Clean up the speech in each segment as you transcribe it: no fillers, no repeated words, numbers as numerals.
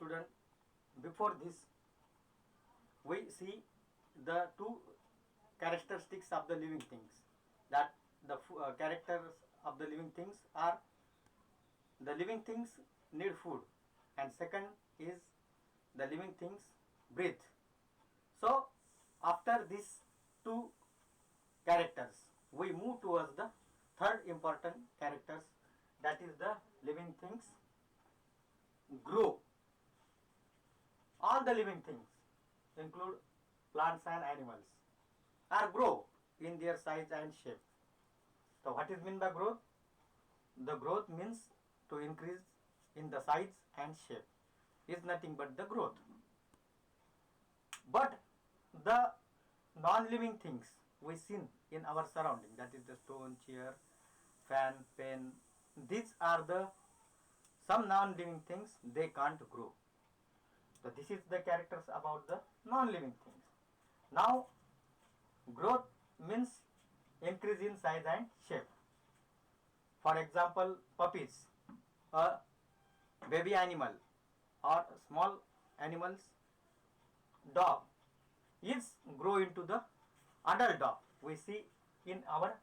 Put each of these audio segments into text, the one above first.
student, before this we see the two characteristics of the living things, that the characters of the living things are the living things need food, and second is the living things breathe. So after these two characters we move towards the third important characters, that is the living things grow. All the living things include plants and animals are grow in their size and shape. So what is meant by growth? The growth means to increase in the size and shape is nothing but the growth. But the non-living things we see in our surrounding, that is the stone, chair, fan, pen, these are the some non-living things, they can't grow. So this is the characters about the non-living things. Now growth means increase in size and shape. For example, puppies, a baby animal or small animals, dog is grow into the adult dog we see in our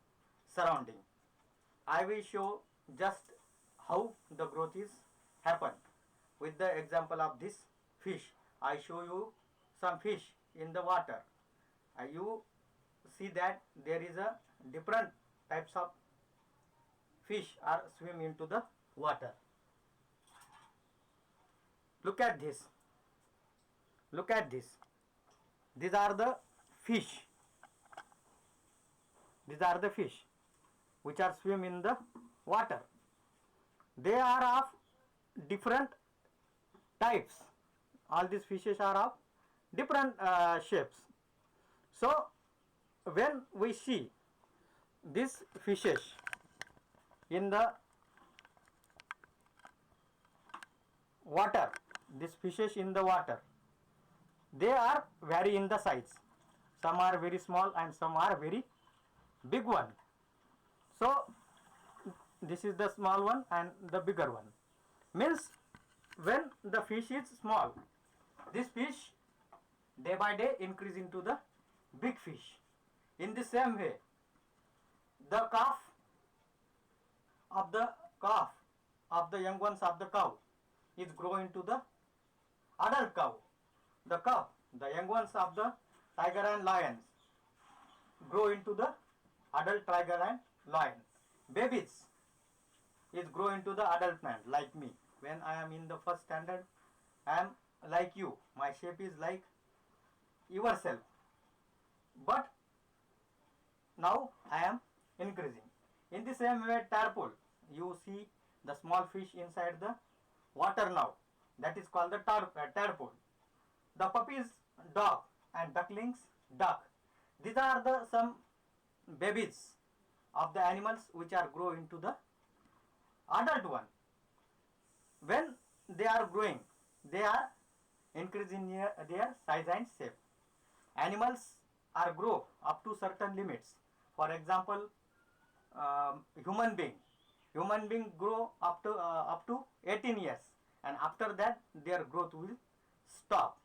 surrounding. I will show just how the growth is happen with the example of this fish. I show you some fish in the water. You see that there is a different types of fish are swim into the water. Look at this. Look at this. These are the fish. These are the fish which are swim in the water. They are of different types. All these fishes are of different shapes. So when we see these fishes in the water, these fishes in the water, they are vary in the size. Some are very small and some are very big one. So this is the small one and the bigger one. Means when the fish is small, this fish day by day increase into the big fish. In the same way, the calf of the young ones of the cow is grow into the adult cow. The cub, the young ones of the tiger and lions grow into the adult tiger and lion. Babies is grow into the adult man like me. When I am in the first standard, I am like you. My shape is like yourself. But now I am increasing. In the same way, tadpole, you see the small fish inside the water now. That is called the tadpole. The puppies, dog, and ducklings, duck. These are the some babies of the animals which are grow into the adult one. When they are growing, they are increasing their size and shape. Animals are grow up to certain limits. For example, human being grow up to 18 years, and after that their growth will stop.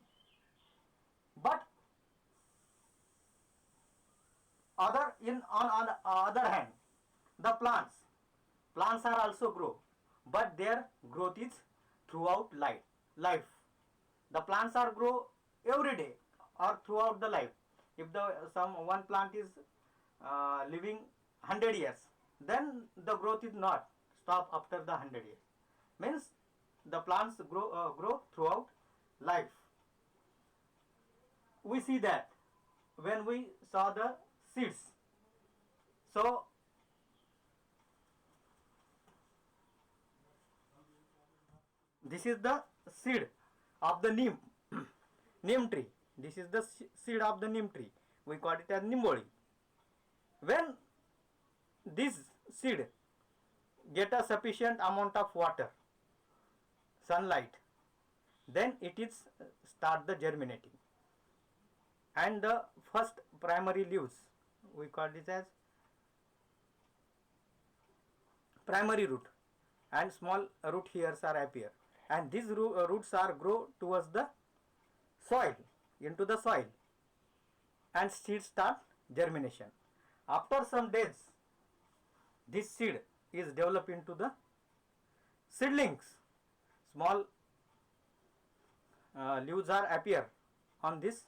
But on other hand, the plants are also grow, but their growth is throughout life. The plants are grow every day or throughout the life. If the some one plant is living 100 years, then the growth is not stop after the 100 years. Means the plants grow throughout life. We see that when we saw the seeds. So this is the seed of the neem tree. This is the seed of the neem tree. We call it as nimboli. When this seed get a sufficient amount of water, sunlight, then it is start the germinating, and the first primary leaves, we call this as primary root, and small root hairs are appear. and these roots are grow towards the soil, into the soil, and seeds start germination. After some days, this seed is developed into the seedlings. Small leaves are appear on this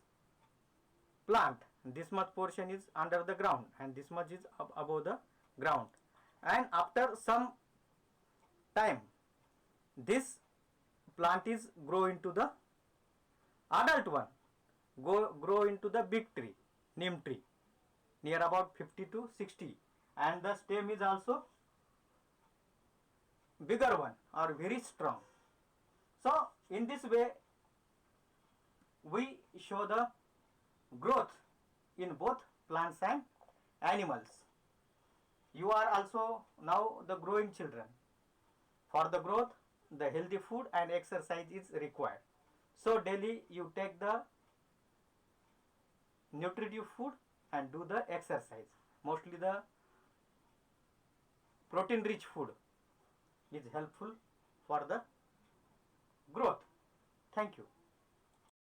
plant. This much portion is under the ground and this much is above the ground, and after some time this plant is grow into the adult one, grow into the big tree, neem tree, near about 50 to 60, and the stem is also bigger one or very strong. So in this way we show the growth in both plants and animals. You are also now the growing children. For the growth, the healthy food and exercise is required. So daily you take the nutritive food and do the exercise. Mostly the protein rich food is helpful for the growth. Thank you.